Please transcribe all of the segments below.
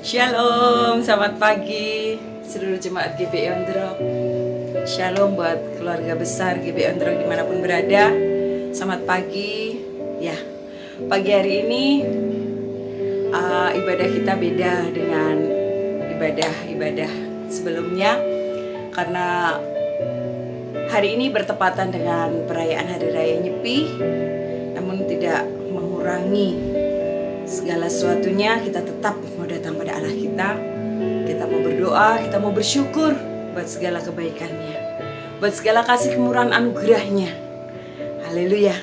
Shalom, selamat pagi seluruh jemaat GBI Ondrok. Shalom buat keluarga besar GBI Ondrok dimanapun berada. Selamat pagi. Ya, pagi hari ini ibadah kita beda dengan ibadah sebelumnya, karena hari ini bertepatan dengan perayaan Hari Raya Nyepi, namun tidak mengurangi segala sesuatunya. Kita tetap mau datang pada Allah kita mau berdoa, kita mau bersyukur buat segala kebaikannya, buat segala kasih kemurahan anugerahnya. Haleluya.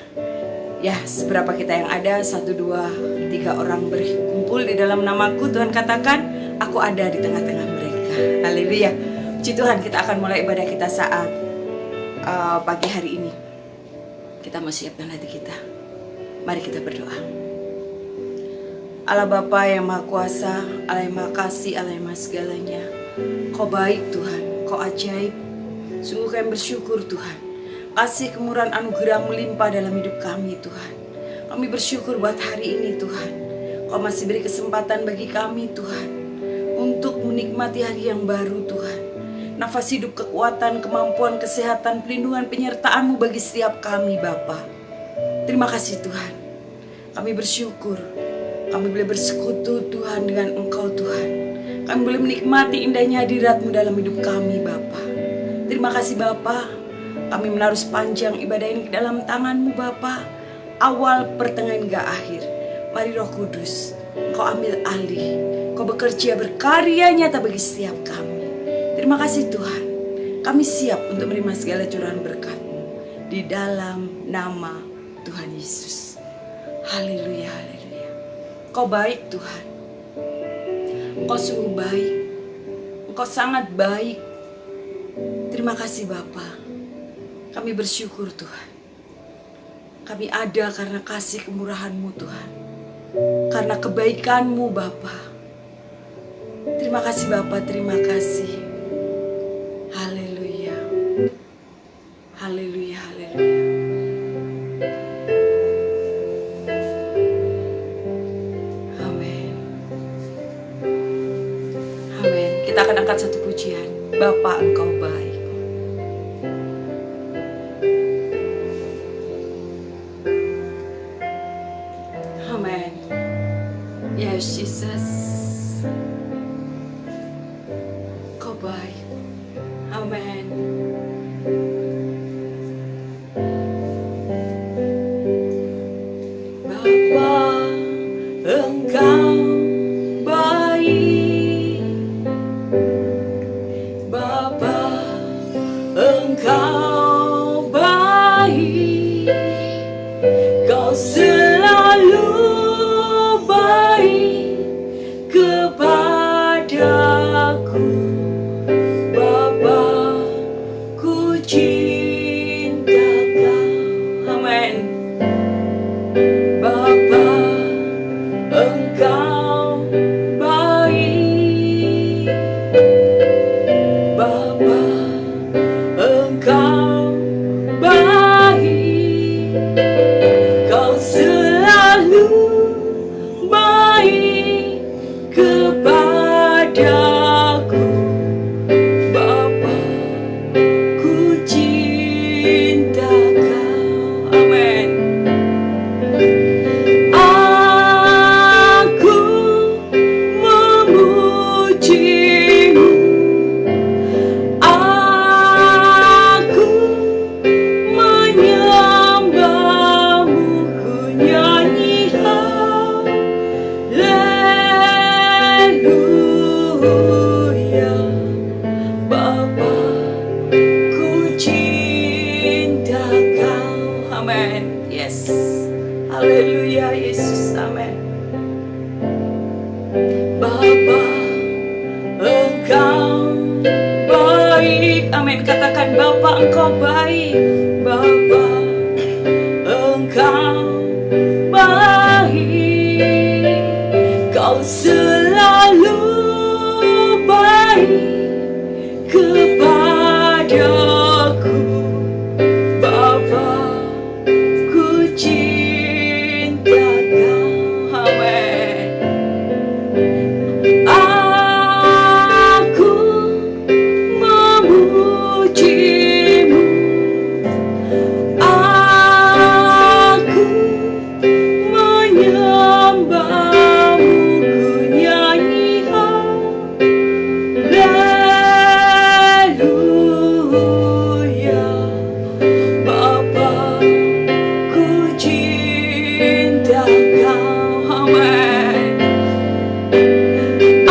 Ya, seberapa kita yang ada, 1, 2, 3 orang berkumpul di dalam namaku, Tuhan katakan, aku ada di tengah-tengah mereka. Haleluya. Puji Tuhan, kita akan mulai ibadah kita saat pagi hari ini. Kita mau siapkan hati kita. Mari kita berdoa. Allah Bapa yang Maha Kuasa, Allah yang Maha Kasih, Allah yang Maha segalanya. Kau baik Tuhan, Kau ajaib. Sungguh kami bersyukur Tuhan. Kasih kemurahan anugerah melimpah dalam hidup kami Tuhan. Kami bersyukur buat hari ini Tuhan. Kau masih beri kesempatan bagi kami Tuhan, untuk menikmati hari yang baru Tuhan. Nafas hidup, kekuatan, kemampuan, kesehatan, pelindungan, penyertaan-Mu bagi setiap kami Bapa. Terima kasih Tuhan. Kami bersyukur. Kami boleh bersekutu Tuhan dengan Engkau Tuhan. Kami boleh menikmati indahnya hadirat-Mu dalam hidup kami Bapa. Terima kasih Bapa. Kami menaruh sepanjang ibadah ini ke dalam tangan-Mu Bapa. Awal, pertengahan, hingga akhir. Mari Roh Kudus, Engkau ambil alih. Engkau bekerja berkarya nyata bagi setiap kami. Terima kasih Tuhan. Kami siap untuk menerima segala curahan berkat-Mu di dalam nama Tuhan Yesus. Haleluya, haleluya. Engkau baik Tuhan. Engkau sungguh baik. Engkau sangat baik. Terima kasih Bapa. Kami bersyukur Tuhan. Kami ada karena kasih kemurahan-Mu Tuhan. Karena kebaikan-Mu Bapa. Terima kasih Bapa, terima kasih. Haleluya. Haleluya, haleluya. Kita akan angkat satu pujian. Bapa, Engkau baik. Amen. Yes, Jesus. Engkau baik. Amen. Bapa, Engkau Engkau baik, Kau selalu baik kepadaku. Bapa, ku cinta Kau. Amen. Bapa, Engkau baik. Bapa, Engkau baik, Kau selalu baik kepadaku. Bapa, ku cinta Kau. Amen. Aku memuji-Mu. Amen. Yes. Haleluya Yesus. Amen. Bapa, Engkau baik. Amen. Amin. Katakan, Bapa Engkau baik, Bapa Engkau baik, Kau selalu baik kepadaku, Bapa, ku cinta Kau. Amin. Aku memujimu, aku menyembahmu, ku nyanyi haleluya. Bapa, ku cinta Kau. Amin.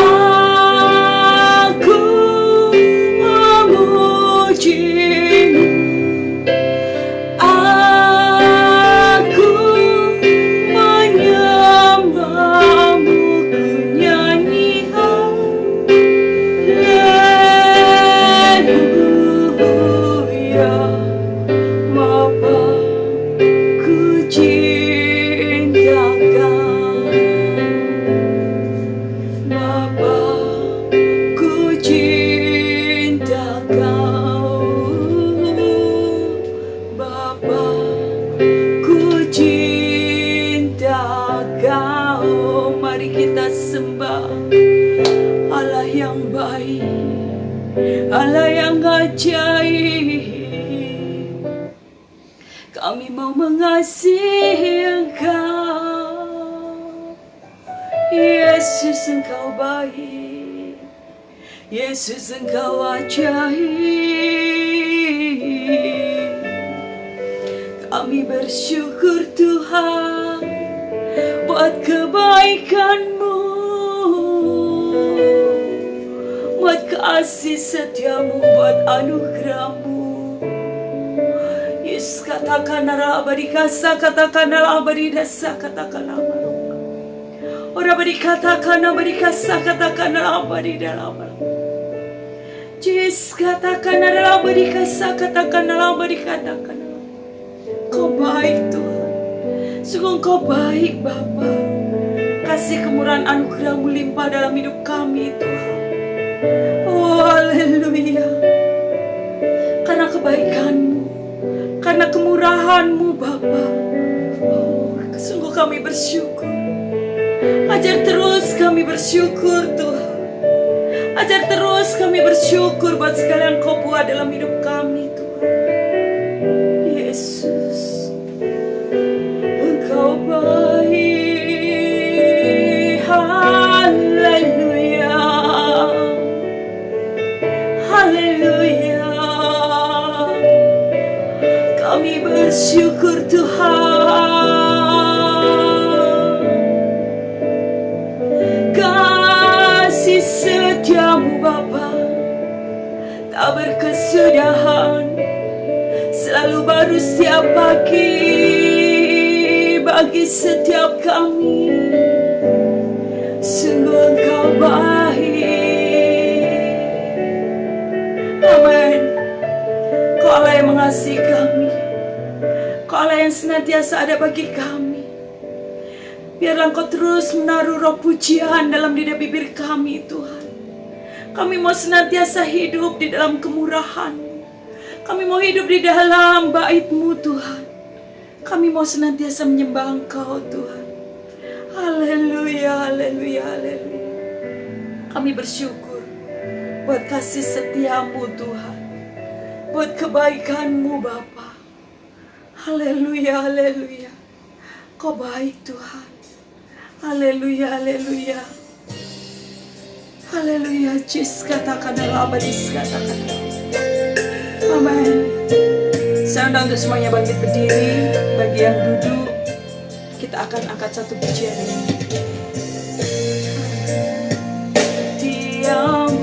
Aku memujimu, aku menyembahmu, ku nyanyi haleluya. Bapa, ku cinta Kau. Bapa, ku cinta Kau. Bapa, ku cinta Kau. Mari kita sembah Allah yang baik, Allah yang ajaib. Kami mau mengasihi Engkau, Yesus. Engkau baik, Yesus. Engkau ajaib. Kami bersyukur Tuhan buat kebaikan-Mu, buat kasih setia-Mu, buat anugerah-Mu. Yesus, katakanlah abadikasa, katakanlah abadidasa, katakanlah baroka. Ora berikatakanlah abadikasa, katakanlah abadidalam. Yesus, katakanlah abadikasa, katakanlah abadikatakanlah. Kau baik Tuhan, sungguh Kau baik Bapa. Kasih kemurahan anugerah-Mu limpah dalam hidup kami Tuhan. Oh haleluya. Karena kebaikan-Mu, karena kemurahan-Mu Bapa. Oh sungguh kami bersyukur. Ajar terus kami bersyukur Tuhan. Ajar terus kami bersyukur buat segala yang Kau buat dalam hidup kami Tuhan. Yesus, Engkau baik. Haleluya, haleluya. Kami bersyukur Tuhan. Kasih setia-Mu Bapa tak berkesudahan, selalu baru setiap pagi bagi setiap kami. Sungguh Engkau baik. Amin. Kau Allah yang mengasihi kami, Kau Allah yang senantiasa ada bagi kami. Biarlah Engkau terus menaruh roh pujian dalam lidah bibir kami Tuhan. Kami mau senantiasa hidup di dalam kemurahan-Mu. Kami mau hidup di dalam bait-Mu Tuhan. Kami mau senantiasa menyembah Engkau Tuhan. Haleluya, haleluya, haleluya. Kami bersyukur buat kasih setia-Mu Tuhan, buat kebaikan-Mu Bapa. Haleluya, haleluya. Kau baik Tuhan. Haleluya, haleluya. Haleluya. Jis katakanlah, abadis katakanlah. Amin. Saya undang untuk semuanya bangkit berdiri. Bagi yang duduk, kita akan angkat satu pujian ini. Diam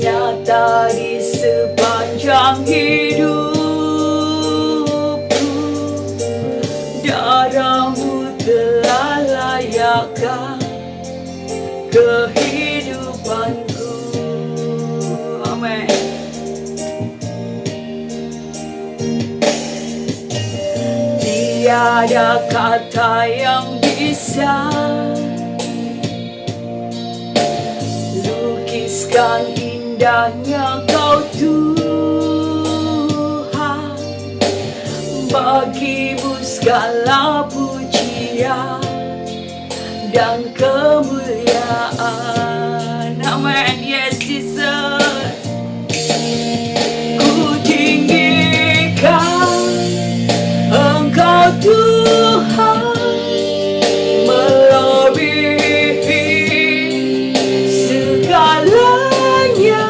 nyata di sepanjang hidupku, darah-Mu telah layakkan kehidupanku. Tiada kata yang bisa lukiskan indahnya Kau Tuhan. Bagimu segala pujian dan kemuliaan. Amen. Yes, Jesus. Ku tinggikan Engkau Tuhan, melebihi segalanya,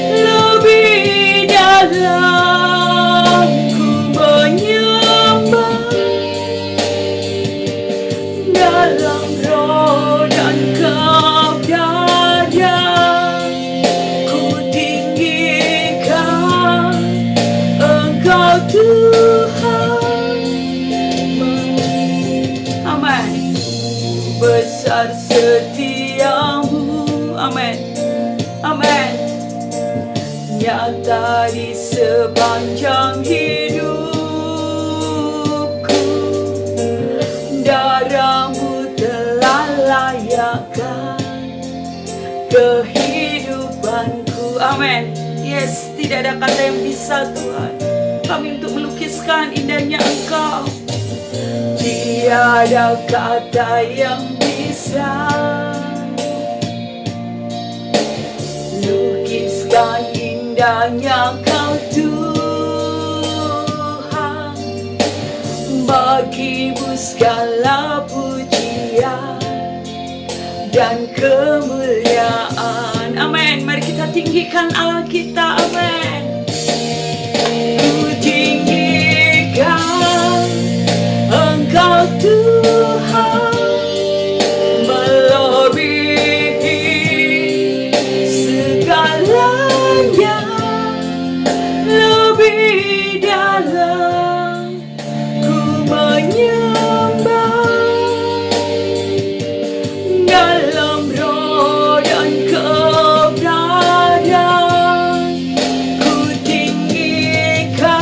lebih dalam ku menyembah dalam roh dan kebenaran. Ku tinggikan Engkau Tuhan. Amin. Besar setiamu. Amin. Amin. Nyata di sepanjang hidupku, darahmu telah layakkan kehidupanku. Amin. Yes, tidak ada kata yang bisa Tuhan kami untuk melukiskan indahnya Engkau. Tiada kata yang bisa lukiskan indahnya Kau Tuhan. Bagimu segala pujian dan kemuliaan. Amin. Mari kita tinggikan Allah kita. Amin. Ku tinggikan Engkau Tuhan, melebihi segalanya, lebih dalam ku menyembah dalam roh dan kebenaran. Ku tinggikan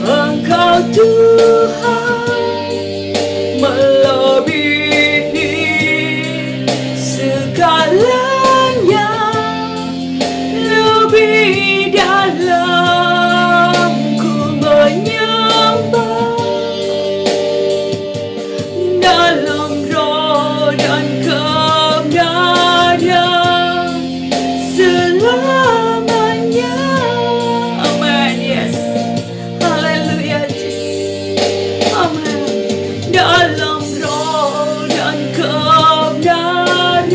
Engkau Tuhan, melebihi segalanya, lebih dalam ku menyembah dalam roh dan kebenaran selamanya. Amen. Yes. Haleluya, Jesus. Amen. Dalam roh dan kebenaran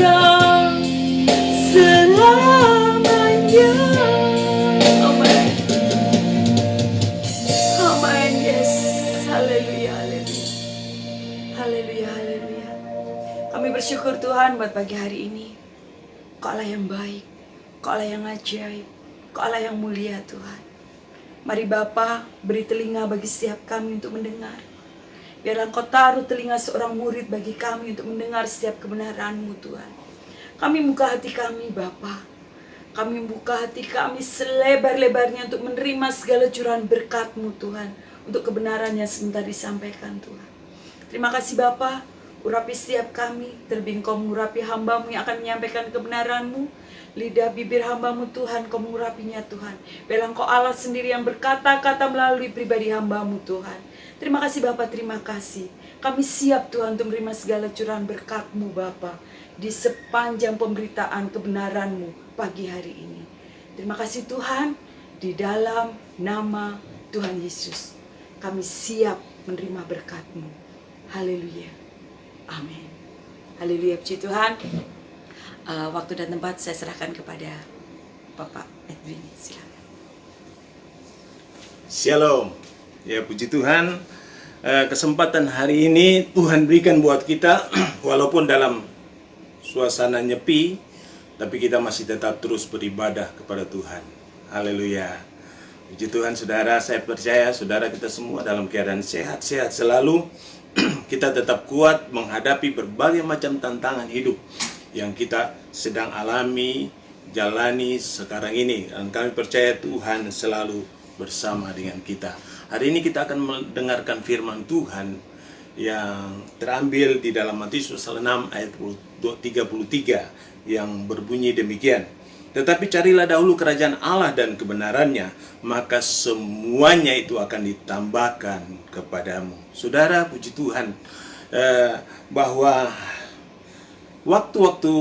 selamanya. Amen. Amen. Yes. Haleluya, haleluya. Haleluya, haleluya. Kami bersyukur Tuhan buat pagi hari ini. Kau Allah yang baik, Kau Allah yang ajaib, Kau Allah yang mulia Tuhan. Mari Bapa, beri telinga bagi setiap kami untuk mendengar. Biarlah Engkau taruh telinga seorang murid bagi kami untuk mendengar setiap kebenaran-Mu Tuhan. Kami buka hati kami Bapa. Kami buka hati kami selebar-lebarnya untuk menerima segala curahan berkat-Mu Tuhan. Untuk kebenaran yang sebentar disampaikan Tuhan. Terima kasih Bapa. Urapi setiap kami, terlebih Engkau mengurapi hamba-Mu yang akan menyampaikan kebenaran-Mu. Lidah bibir hamba-Mu Tuhan, Kau mengurapinya Tuhan. Biarlah Engkau Allah sendiri yang berkata-kata melalui pribadi hamba-Mu Tuhan. Terima kasih Bapa, terima kasih. Kami siap Tuhan untuk menerima segala curahan berkat-Mu Bapa di sepanjang pemberitaan kebenaran-Mu pagi hari ini. Terima kasih Tuhan, di dalam nama Tuhan Yesus kami siap menerima berkat-Mu. Haleluya. Amin. Haleluya, puji Tuhan. Waktu dan tempat saya serahkan kepada Bapak Edwin. Silakan. Shalom. Ya, puji Tuhan. Kesempatan hari ini Tuhan berikan buat kita walaupun dalam suasana nyepi, tapi kita masih tetap terus beribadah kepada Tuhan. Haleluya. Puji Tuhan saudara, saya percaya saudara kita semua dalam keadaan sehat-sehat selalu. Kita tetap kuat menghadapi berbagai macam tantangan hidup yang kita sedang alami, jalani sekarang ini. Dan kami percaya Tuhan selalu bersama dengan kita. Hari ini kita akan mendengarkan firman Tuhan yang terambil di dalam Matius pasal 6 ayat 33 yang berbunyi demikian. Tetapi carilah dahulu kerajaan Allah dan kebenarannya, maka semuanya itu akan ditambahkan kepadamu. Saudara, puji Tuhan bahwa waktu-waktu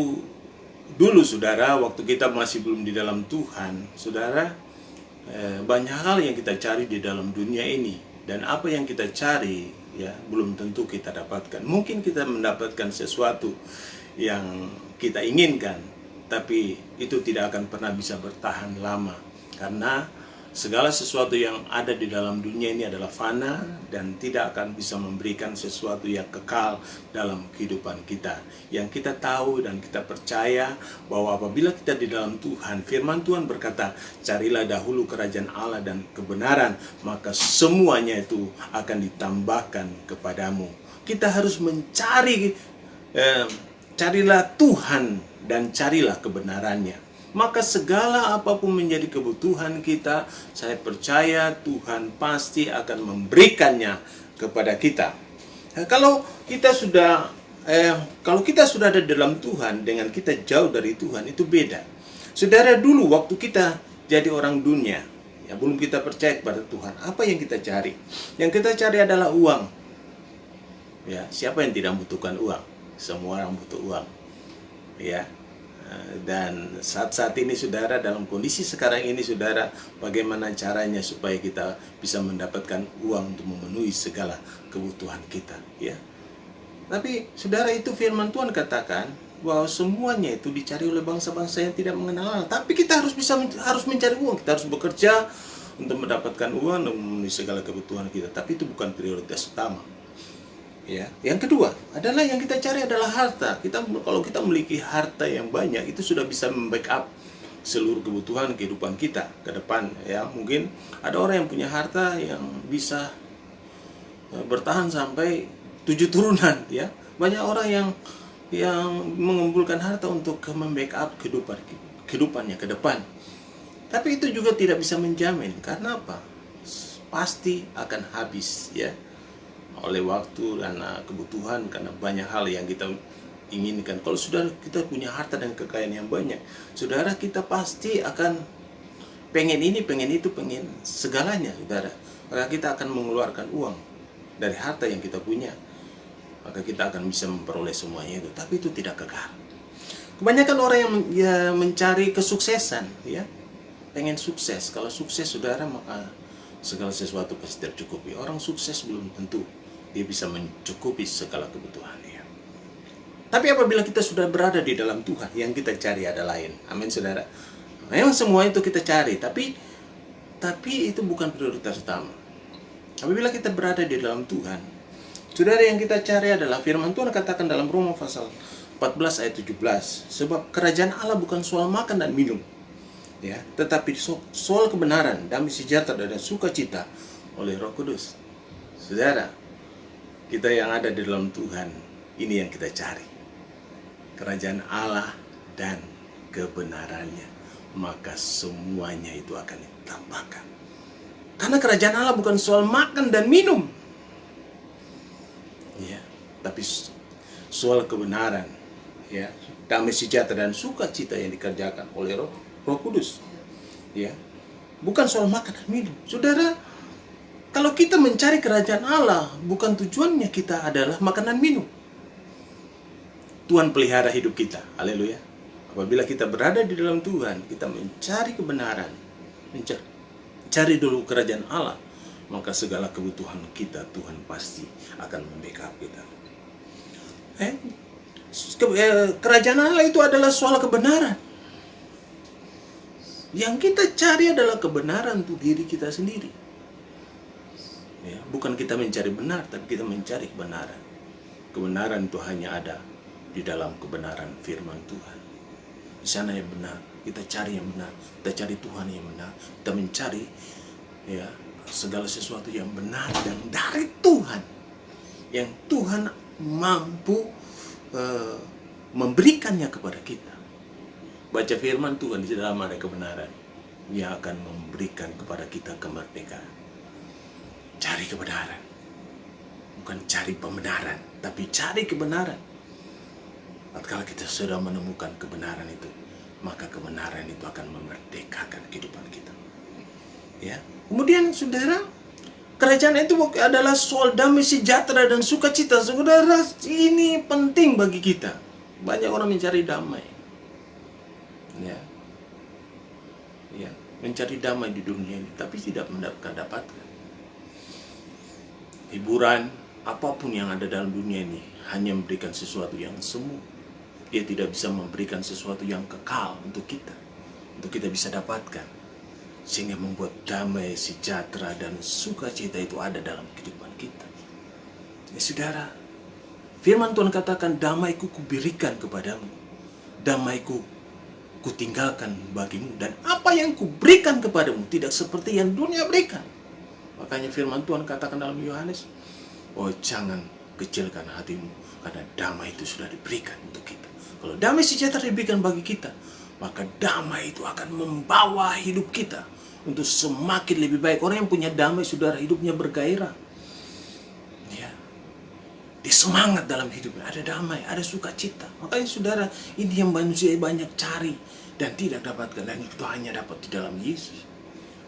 dulu, saudara, waktu kita masih belum di dalam Tuhan, saudara, banyak hal yang kita cari di dalam dunia ini, dan apa yang kita cari ya belum tentu kita dapatkan. Mungkin kita mendapatkan sesuatu yang kita inginkan, tapi itu tidak akan pernah bisa bertahan lama, karena segala sesuatu yang ada di dalam dunia ini adalah fana dan tidak akan bisa memberikan sesuatu yang kekal dalam kehidupan kita. Yang kita tahu dan kita percaya bahwa apabila kita di dalam Tuhan, firman Tuhan berkata, carilah dahulu kerajaan Allah dan kebenaran, maka semuanya itu akan ditambahkan kepadamu. Kita harus mencari, carilah Tuhan dan carilah kebenarannya. Maka segala apapun menjadi kebutuhan kita, saya percaya Tuhan pasti akan memberikannya kepada kita. Kalau kita sudah ada dalam Tuhan dengan kita jauh dari Tuhan, itu beda. Saudara, dulu waktu kita jadi orang dunia, ya belum kita percaya kepada Tuhan, apa yang kita cari? Yang kita cari adalah uang. Ya, siapa yang tidak membutuhkan uang? Semua orang butuh uang. Ya. Dan saat ini, saudara, dalam kondisi sekarang ini, saudara, bagaimana caranya supaya kita bisa mendapatkan uang untuk memenuhi segala kebutuhan kita, ya. Tapi saudara, itu firman Tuhan katakan bahwa semuanya itu dicari oleh bangsa-bangsa yang tidak mengenal Allah. Tapi kita harus mencari uang, kita harus bekerja untuk mendapatkan uang untuk memenuhi segala kebutuhan kita. Tapi itu bukan prioritas utama. Ya. Yang kedua adalah yang kita cari adalah harta. Kalau kita memiliki harta yang banyak, itu sudah bisa membackup seluruh kebutuhan kehidupan kita ke depan. Ya, mungkin ada orang yang punya harta yang bisa bertahan sampai 7 turunan. Ya, banyak orang yang mengumpulkan harta untuk membackup kehidupannya ke depan. Tapi itu juga tidak bisa menjamin. Karena apa? Pasti akan habis, ya, oleh waktu dan kebutuhan, karena banyak hal yang kita inginkan. Kalau sudah kita punya harta dan kekayaan yang banyak, saudara, kita pasti akan pengen ini, pengen itu, pengen segalanya, saudara. Maka kita akan mengeluarkan uang dari harta yang kita punya, maka kita akan bisa memperoleh semuanya itu. Tapi itu tidak kekal. Kebanyakan orang yang mencari kesuksesan, ya, pengen sukses. Kalau sukses, saudara, maka segala sesuatu pasti tercukupi. Orang sukses belum tentu dia bisa mencukupi segala kebutuhannya. Tapi apabila kita sudah berada di dalam Tuhan, yang kita cari ada lain. Amin, saudara. Memang semua itu kita cari, tapi itu bukan prioritas utama. Apabila kita berada di dalam Tuhan, saudara, yang kita cari adalah firman Tuhan katakan dalam Roma pasal 14 ayat 17, sebab kerajaan Allah bukan soal makan dan minum, ya, tetapi soal kebenaran, damai sejahtera dan sukacita oleh Roh Kudus. Saudara, kita yang ada di dalam Tuhan, ini yang kita cari. Kerajaan Allah dan kebenarannya, maka semuanya itu akan ditambahkan. Karena kerajaan Allah bukan soal makan dan minum, ya, tapi soal kebenaran, ya, damai sejahtera dan sukacita yang dikerjakan oleh Roh Kudus, ya, bukan soal makan dan minum. Saudara, kalau kita mencari kerajaan Allah, bukan tujuannya kita adalah makan dan minum. Tuhan pelihara hidup kita. Haleluya. Apabila kita berada di dalam Tuhan, kita mencari kebenaran, cari dulu kerajaan Allah, maka segala kebutuhan kita Tuhan pasti akan membackup kita. Kerajaan Allah itu adalah soal kebenaran. Yang kita cari adalah kebenaran untuk diri kita sendiri. Ya, bukan kita mencari benar, tapi kita mencari kebenaran. Kebenaran itu hanya ada di dalam kebenaran firman Tuhan. Di sana yang benar, kita cari yang benar, kita cari Tuhan yang benar, kita mencari, ya, segala sesuatu yang benar dan dari Tuhan, yang Tuhan mampu memberikannya kepada kita. Baca firman Tuhan, di dalam ada kebenaran. yang akan memberikan kepada kita kemerdekaan. Cari kebenaran. Bukan cari pembenaran, tapi cari kebenaran. Tatkala kita sudah menemukan kebenaran itu, maka kebenaran itu akan memerdekakan kehidupan kita. Ya. Kemudian saudara, kerajaan itu adalah soal damai sejahtera dan sukacita. Saudara, ini penting bagi kita. Banyak orang mencari damai. Ya. Ya, mencari damai di dunia ini, tapi tidak mendapatkan. Hiburan, apapun yang ada dalam dunia ini hanya memberikan sesuatu yang semu. Dia tidak bisa memberikan sesuatu yang kekal untuk kita bisa dapatkan, sehingga membuat damai, sejahtera, dan sukacita itu ada dalam kehidupan kita. Ya saudara, firman Tuhan katakan, damaiku kuberikan kepadamu, damaiku kutinggalkan bagimu, dan apa yang kuberikan kepadamu tidak seperti yang dunia berikan. Makanya firman Tuhan katakan dalam Yohanes, oh jangan kecilkan hatimu, karena damai itu sudah diberikan untuk kita. Kalau damai sejahtera diberikan bagi kita, maka damai itu akan membawa hidup kita untuk semakin lebih baik. Orang yang punya damai, saudara, hidupnya bergairah. Ya. Dia semangat dalam hidupnya, ada damai, ada sukacita. Makanya saudara, ini yang manusia banyak cari dan tidak dapatkan, dan itu hanya dapat di dalam Yesus.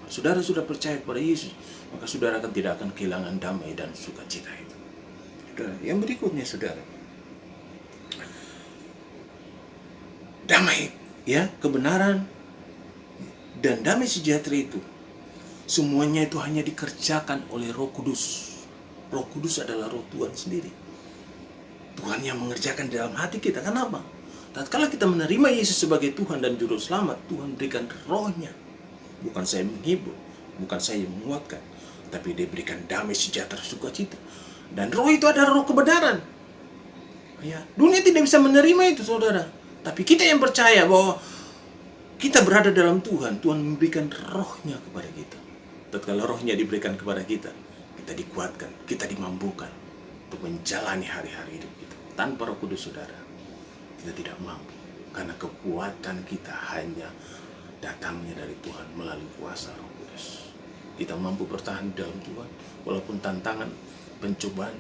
Kalau saudara sudah percaya kepada Yesus, maka saudara tidak akan kehilangan damai dan sukacita itu. Saudara, yang berikutnya saudara, damai, ya, kebenaran dan damai sejahtera itu semuanya itu hanya dikerjakan oleh Roh Kudus. Roh Kudus adalah Roh Tuhan sendiri. Tuhan yang mengerjakan di dalam hati kita. Kenapa? Tatkala kita menerima Yesus sebagai Tuhan dan Juru Selamat, Tuhan berikan Roh-Nya. Bukan saya menghibur, bukan saya menguatkan, tapi dia berikan damai sejahtera sukacita. Dan Roh itu adalah Roh kebenaran. Ya, dunia tidak bisa menerima itu, saudara. Tapi kita yang percaya bahwa kita berada dalam Tuhan, Tuhan memberikan Roh-Nya kepada kita. Tatkala Roh-Nya diberikan kepada kita, kita dikuatkan, kita dimampukan untuk menjalani hari-hari hidup kita. Tanpa Roh Kudus, saudara, kita tidak mampu. Karena kekuatan kita hanya datangnya dari Tuhan melalui kuasa Roh Kudus. Kita mampu bertahan di dalam Tuhan, walaupun tantangan, pencobaan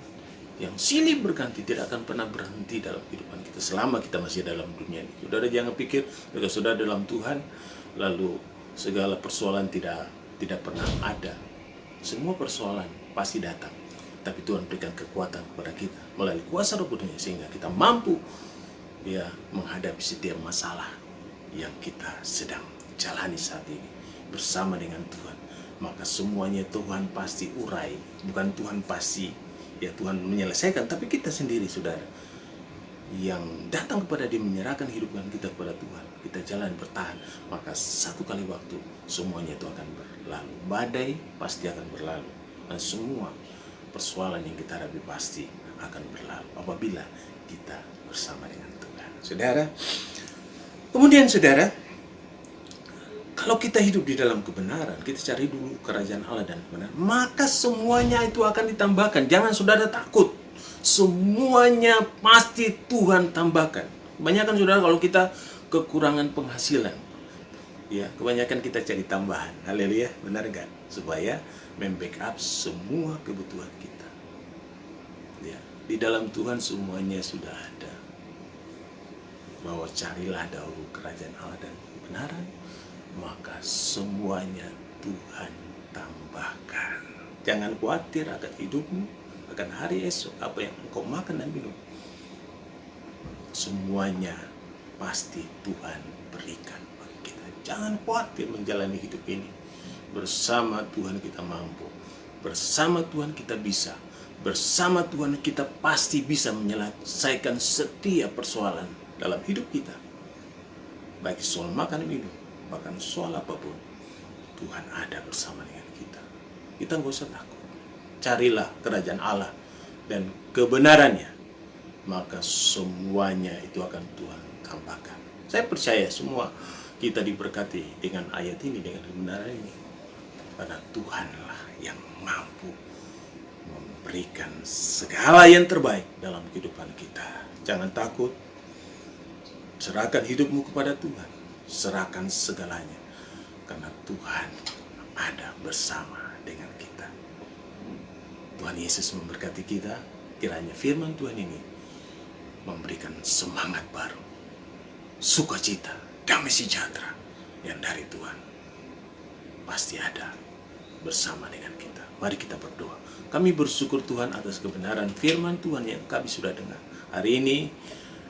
yang silih berganti tidak akan pernah berhenti dalam kehidupan kita selama kita masih dalam dunia ini. Saudara, jangan pikir kalau saudara dalam Tuhan lalu segala persoalan tidak pernah ada. Semua persoalan pasti datang, tapi Tuhan berikan kekuatan kepada kita melalui kuasa Roh Kudus, sehingga kita mampu menghadapi setiap masalah yang kita sedang jalani saat ini bersama dengan Tuhan. Maka semuanya Tuhan pasti urai, bukan Tuhan pasti Tuhan menyelesaikan, tapi kita sendiri, saudara, yang datang kepada Dia, menyerahkan hidupan kita kepada Tuhan, kita jalan bertahan, maka satu kali waktu semuanya itu akan berlalu. Badai pasti akan berlalu, dan semua persoalan yang kita hadapi pasti akan berlalu apabila kita bersama dengan Tuhan. Saudara, kemudian saudara, kalau kita hidup di dalam kebenaran, kita cari dulu kerajaan Allah dan kebenaran, maka semuanya itu akan ditambahkan. Jangan saudara takut. Semuanya pasti Tuhan tambahkan. Kebanyakan saudara kalau kita kekurangan penghasilan, ya, kebanyakan kita cari tambahan. Haleluya, benar enggak? Supaya membackup semua kebutuhan kita. Ya, di dalam Tuhan semuanya sudah ada. Bahwa carilah dahulu kerajaan Allah dan kebenaran, maka semuanya Tuhan tambahkan. Jangan khawatir akan hidupmu, akan hari esok, apa yang engkau makan dan minum. Semuanya pasti Tuhan berikan bagi kita. Jangan khawatir menjalani hidup ini. Bersama Tuhan kita mampu. Bersama Tuhan kita bisa. Bersama Tuhan kita pasti bisa menyelesaikan setiap persoalan dalam hidup kita. Baik soal makan dan minum, bahkan soal apapun, Tuhan ada bersama dengan kita. Kita nggak usah takut. Carilah kerajaan Allah dan kebenarannya, maka semuanya itu akan Tuhan tambahkan. Saya percaya semua kita diberkati dengan ayat ini, dengan kebenaran ini, karena Tuhanlah yang mampu memberikan segala yang terbaik dalam kehidupan kita. Jangan takut. Serahkan hidupmu kepada Tuhan. Serahkan segalanya. karena Tuhan ada bersama dengan kita. Tuhan Yesus memberkati kita. Kiranya firman Tuhan ini memberikan semangat baru, sukacita, damai sejahtera yang dari Tuhan pasti ada bersama dengan kita. Mari kita berdoa. Kami bersyukur Tuhan atas kebenaran firman Tuhan yang kami sudah dengar. Hari ini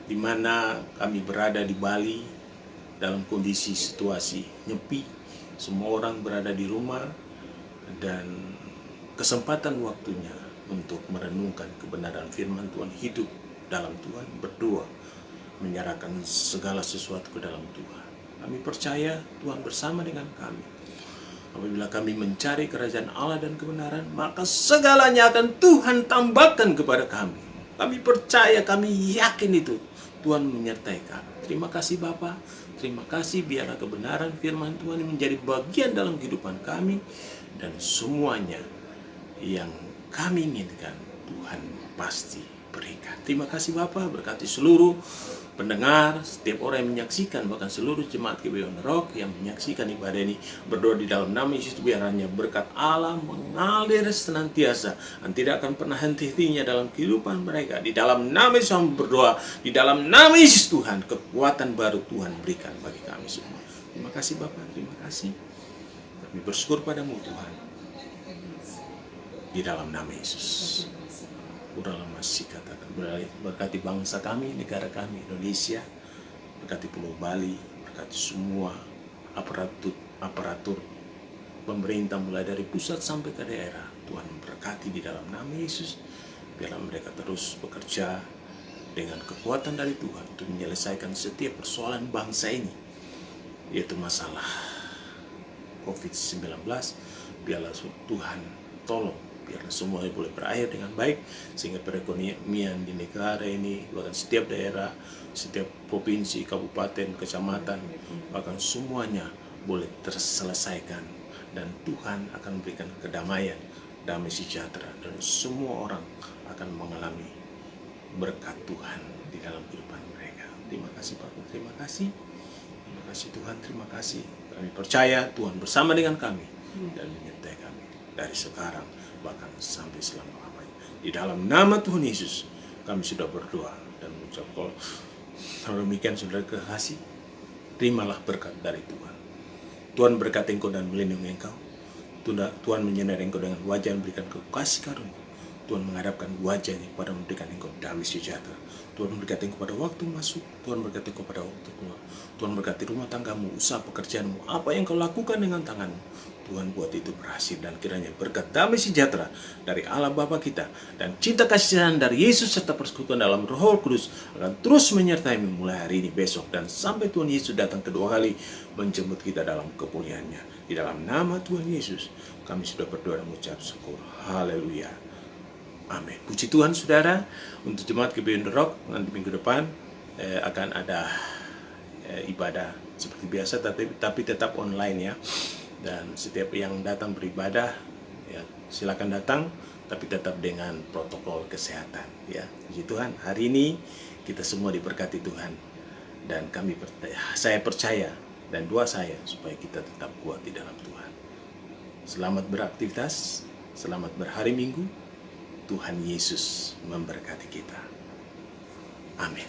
di mana kami berada di Bali dalam kondisi situasi nyepi, semua orang berada di rumah dan kesempatan waktunya untuk merenungkan kebenaran firman Tuhan, hidup dalam Tuhan, berdoa, menyerahkan segala sesuatu ke dalam Tuhan. Kami percaya Tuhan bersama dengan kami. Apabila kami mencari kerajaan Allah dan kebenaran, maka segalanya akan Tuhan tambahkan kepada kami. Kami percaya, kami yakin itu. Tuhan menyertai kami. Terima kasih Bapa. Terima kasih biarlah kebenaran firman Tuhan menjadi bagian dalam kehidupan kami. Dan semuanya yang kami inginkan Tuhan pasti berikan. Terima kasih Bapa, berkati seluruh pendengar, setiap orang yang menyaksikan, bahkan seluruh jemaat GBI Rock yang menyaksikan ibadah ini. Berdoa di dalam nama Yesus, biarnya berkat Allah mengalir senantiasa dan tidak akan pernah henti-hentinya dalam kehidupan mereka. Di dalam nama Yesus kami berdoa, di dalam nama Yesus Tuhan, kekuatan baru Tuhan berikan bagi kami semua. Terima kasih Bapa, terima kasih. Kami bersyukur padamu Tuhan. Di dalam nama Yesus. Udahlah masih katakan, berkati bangsa kami, negara kami, Indonesia, berkati Pulau Bali, berkati semua aparatur pemerintah mulai dari pusat sampai ke daerah. Tuhan berkati di dalam nama Yesus, biarlah mereka terus bekerja dengan kekuatan dari Tuhan untuk menyelesaikan setiap persoalan bangsa ini, yaitu masalah COVID-19. Biarlah Tuhan tolong, biarlah semuanya boleh berakhir dengan baik, sehingga perekonomian di negara ini, bahkan setiap daerah, setiap provinsi, kabupaten, kecamatan, bahkan semuanya boleh terselesaikan. Dan Tuhan akan memberikan kedamaian, damai sejahtera, dan semua orang akan mengalami berkat Tuhan di dalam kehidupan mereka. Terima kasih Bapak, terima kasih. Terima kasih Tuhan, terima kasih. Kami percaya Tuhan bersama dengan kami dan menyertai kami dari sekarang bahkan sampai selama-lamanya. Di dalam nama Tuhan Yesus kami sudah berdoa dan mengucapkan. Kalau demikian saudara kekasih, terimalah berkat dari Tuhan. Tuhan berkati engkau dan melindungi engkau. Tuhan menyinari engkau dengan wajah dan memberikan engkau kasih karunia. Tuhan menghadapkan wajahnya kepada memberikan engkau damai sejahtera. Tuhan berkati engkau pada waktu masuk, Tuhan berkati engkau pada waktu keluar. Tuhan berkati rumah tanggamu, usaha pekerjaanmu, apa yang kau lakukan dengan tanganmu, Tuhan buat itu berhasil. Dan kiranya berkat damai sejahtera dari Allah Bapa kita dan cinta kasih sayang dari Yesus serta persekutuan dalam Roh Kudus akan terus menyertai-mu mulai hari ini, besok, dan sampai Tuhan Yesus datang kedua kali menjemput kita dalam kemuliaannya. Di dalam nama Tuhan Yesus kami sudah berdoa dan mengucap syukur. Haleluya. Amin. Puji Tuhan saudara. Untuk jemaat GBI Rock, nanti minggu depan akan ada ibadah seperti biasa, tapi tetap online ya. Dan setiap yang datang beribadah ya silakan datang, tapi tetap dengan protokol kesehatan ya. Puji Tuhan, hari ini kita semua diberkati Tuhan, dan saya percaya dan doa saya supaya kita tetap kuat di dalam Tuhan. Selamat beraktivitas, selamat berhari Minggu. Tuhan Yesus memberkati kita. Amin.